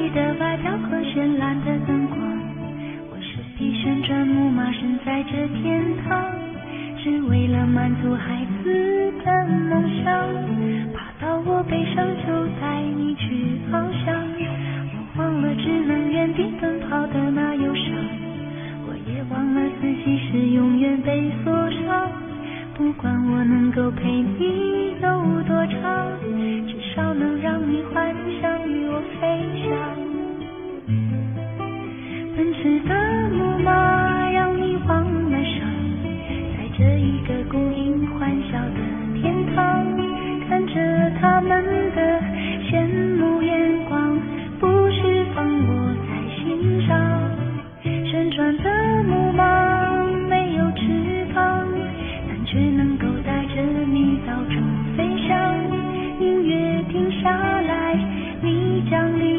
丽的外表和绚烂的灯光，我是匹旋转木马，身在这天堂，只为了满足孩子的梦想，爬到我背上就带你去翱翔，我忘了只能原地奔跑的那忧伤，我也忘了自己是永远被锁上，不管我能够陪你有多长，至少能让你幻想与我飞翔。奔驰的木马让你往南上，在这一个孤影欢笑的天堂，看着他们的羡慕眼光，不释放我在心上。旋转的木马没有翅膀，但却能够带着你到处飞翔。音乐停下来，你降临